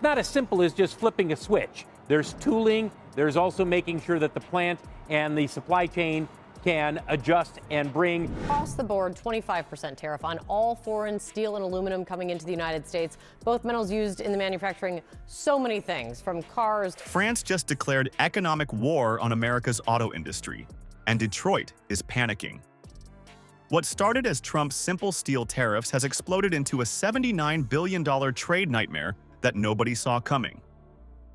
it's not as simple as just flipping a switch. There's tooling. There's also making sure that the plant and the supply chain can adjust and bring. Across the board, 25% tariff on all foreign steel and aluminum coming into the United States, both metals used in the manufacturing so many things, from cars. France just declared economic war on America's auto industry, and Detroit is panicking. What started as Trump's simple steel tariffs has exploded into a $79 billion trade nightmare that nobody saw coming.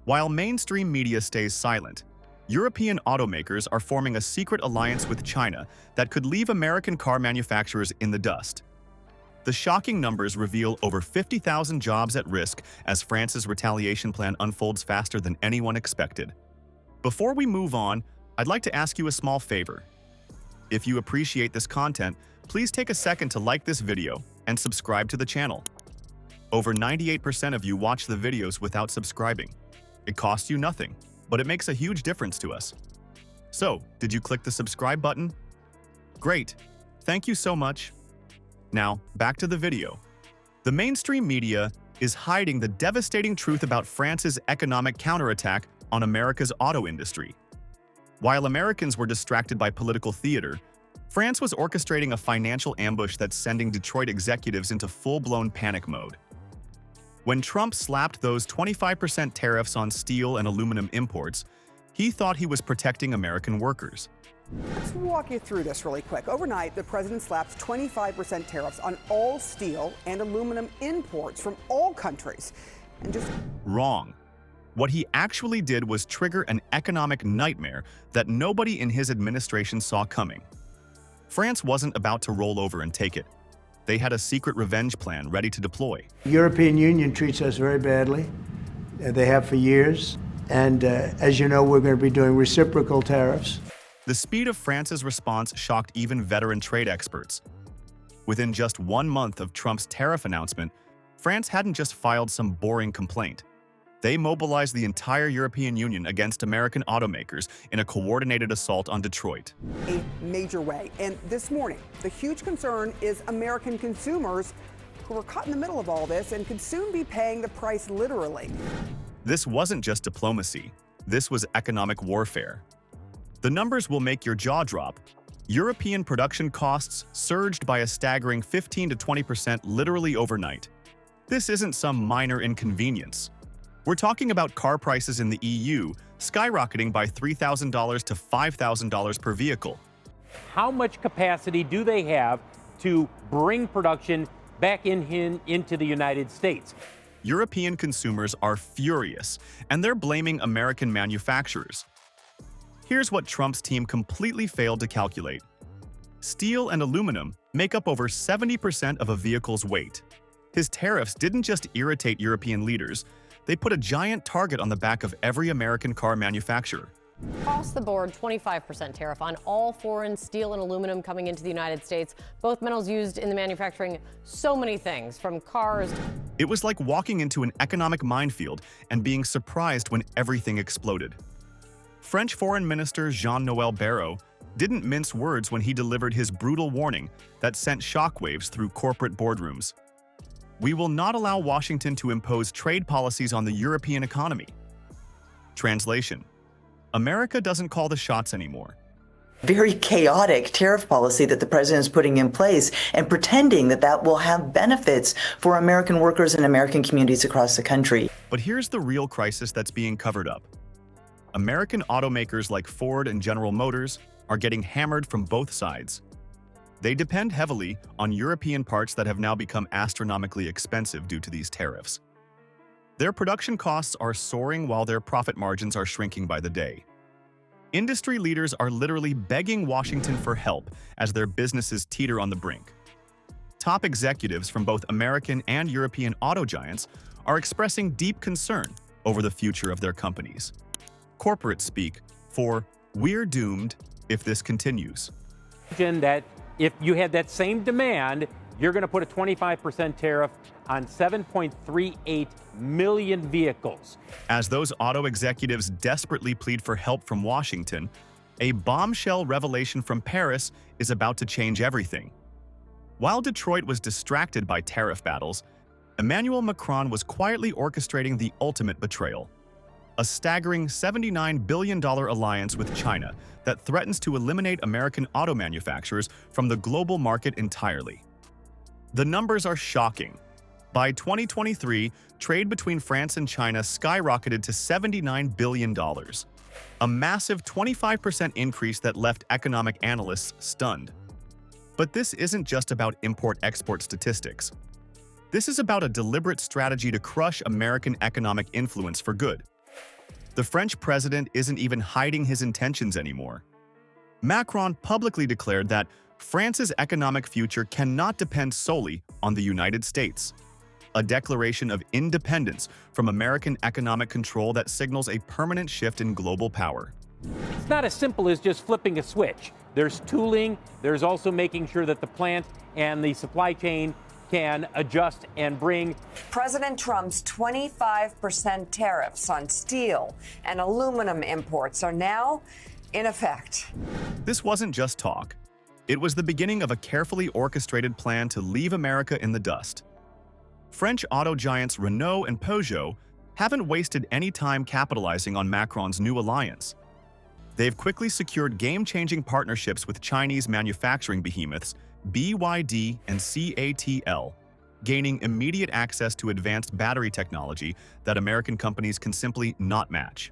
While mainstream media stays silent, European automakers are forming a secret alliance with China that could leave American car manufacturers in the dust. The shocking numbers reveal over 50,000 jobs at risk as France's retaliation plan unfolds faster than anyone expected. Before we move on, I'd like to ask you a small favor. If you appreciate this content, please take a second to like this video and subscribe to the channel. Over 98% of you watch the videos without subscribing. It costs you nothing, but it makes a huge difference to us. So, did you click the subscribe button? Great. Thank you so much. Now, back to the video. The mainstream media is hiding the devastating truth about France's economic counterattack on America's auto industry. While Americans were distracted by political theater, France was orchestrating a financial ambush that's sending Detroit executives into full-blown panic mode. When Trump slapped those 25% tariffs on steel and aluminum imports, he thought he was protecting American workers. Let's walk you through this really quick. Overnight, the president slapped 25% tariffs on all steel and aluminum imports from all countries. And just wrong. What he actually did was trigger an economic nightmare that nobody in his administration saw coming. France wasn't about to roll over and take it. They had a secret revenge plan ready to deploy. The European Union treats us very badly. They have for years. And as you know, we're going to be doing reciprocal tariffs. The speed of France's response shocked even veteran trade experts. Within just 1 month of Trump's tariff announcement, France hadn't just filed some boring complaint. They mobilized the entire European Union against American automakers in a coordinated assault on Detroit. a major way. And this morning, the huge concern is American consumers who are caught in the middle of all this and could soon be paying the price literally. This wasn't just diplomacy. This was economic warfare. The numbers will make your jaw drop. European production costs surged by a staggering 15 to 20% literally overnight. This isn't some minor inconvenience. We're talking about car prices in the EU skyrocketing by $3,000 to $5,000 per vehicle. How much capacity do they have to bring production back into the United States? European consumers are furious, and they're blaming American manufacturers. Here's what Trump's team completely failed to calculate. Steel and aluminum make up over 70% of a vehicle's weight. His tariffs didn't just irritate European leaders, they put a giant target on the back of every American car manufacturer. Across the board, 25% tariff on all foreign steel and aluminum coming into the United States, both metals used in the manufacturing so many things, from cars. It was like walking into an economic minefield and being surprised when everything exploded. French Foreign Minister Jean-Noël Barrot didn't mince words when he delivered his brutal warning that sent shockwaves through corporate boardrooms. We will not allow Washington to impose trade policies on the European economy. Translation: America doesn't call the shots anymore. Very chaotic tariff policy that the president is putting in place and pretending that that will have benefits for American workers and American communities across the country. But here's the real crisis that's being covered up. American automakers like Ford and General Motors are getting hammered from both sides. They depend heavily on European parts that have now become astronomically expensive due to these tariffs. Their production costs are soaring while their profit margins are shrinking by the day. Industry leaders are literally begging Washington for help as their businesses teeter on the brink. Top executives from both American and European auto giants are expressing deep concern over the future of their companies. Corporate speak for "we're doomed if this continues." That if you had that same demand, you're going to put a 25% tariff on 7.38 million vehicles. As those auto executives desperately plead for help from Washington, a bombshell revelation from Paris is about to change everything. While Detroit was distracted by tariff battles, Emmanuel Macron was quietly orchestrating the ultimate betrayal. A staggering $79 billion alliance with China that threatens to eliminate American auto manufacturers from the global market entirely. The numbers are shocking. By 2023, trade between France and China skyrocketed to $79 billion, a massive 25% increase that left economic analysts stunned. But this isn't just about import-export statistics. This is about a deliberate strategy to crush American economic influence for good. The French president isn't even hiding his intentions anymore. Macron publicly declared that France's economic future cannot depend solely on the United States, a declaration of independence from American economic control that signals a permanent shift in global power. It's not as simple as just flipping a switch. There's tooling, there's also making sure that the plant and the supply chain can adjust and bring. President Trump's 25% tariffs on steel and aluminum imports are now in effect. This wasn't just talk. It was the beginning of a carefully orchestrated plan to leave America in the dust. French auto giants Renault and Peugeot haven't wasted any time capitalizing on Macron's new alliance. They've quickly secured game-changing partnerships with Chinese manufacturing behemoths BYD and CATL, gaining immediate access to advanced battery technology that American companies can simply not match.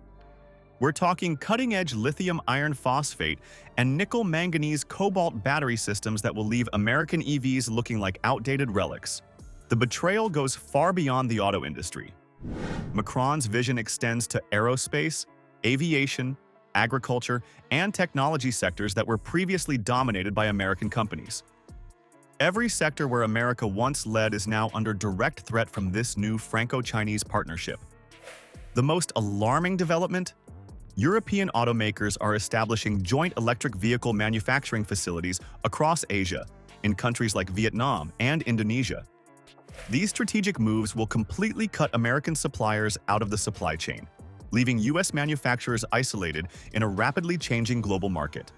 We're talking cutting-edge lithium iron phosphate and nickel manganese cobalt battery systems that will leave American EVs looking like outdated relics. The betrayal goes far beyond the auto industry. Macron's vision extends to aerospace, aviation, agriculture, and technology sectors that were previously dominated by American companies. Every sector where America once led is now under direct threat from this new Franco-Chinese partnership. The most alarming development? European automakers are establishing joint electric vehicle manufacturing facilities across Asia, in countries like Vietnam and Indonesia. These strategic moves will completely cut American suppliers out of the supply chain, leaving U.S. manufacturers isolated in a rapidly changing global market.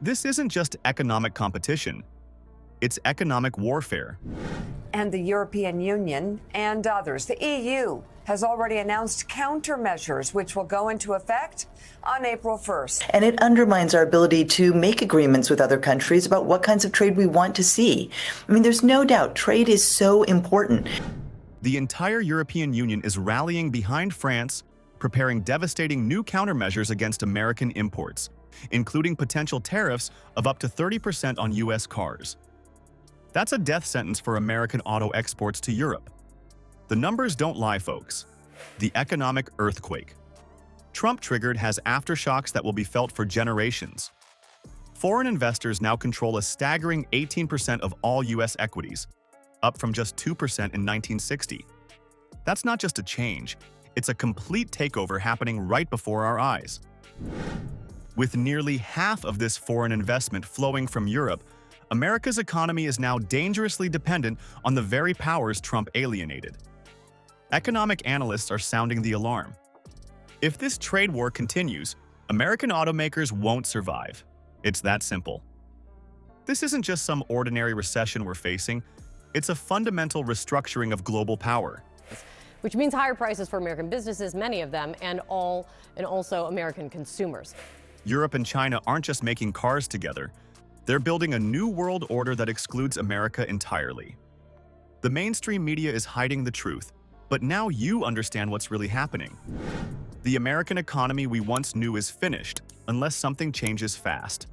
This isn't just economic competition. It's economic warfare. And the European Union and others, the EU, has already announced countermeasures which will go into effect on April 1st. And it undermines our ability to make agreements with other countries about what kinds of trade we want to see. I mean, there's no doubt trade is so important. The entire European Union is rallying behind France, preparing devastating new countermeasures against American imports, including potential tariffs of up to 30% on U.S. cars. That's a death sentence for American auto exports to Europe. The numbers don't lie, folks. The economic earthquake Trump triggered has aftershocks that will be felt for generations. Foreign investors now control a staggering 18% of all U.S. equities, up from just 2% in 1960. That's not just a change, it's a complete takeover happening right before our eyes. With nearly half of this foreign investment flowing from Europe, America's economy is now dangerously dependent on the very powers Trump alienated. Economic analysts are sounding the alarm. If this trade war continues, American automakers won't survive. It's that simple. This isn't just some ordinary recession we're facing, it's a fundamental restructuring of global power. Which means higher prices for American businesses, many of them, and also American consumers. Europe and China aren't just making cars together. They're building a new world order that excludes America entirely. The mainstream media is hiding the truth, but now you understand what's really happening. The American economy we once knew is finished, unless something changes fast.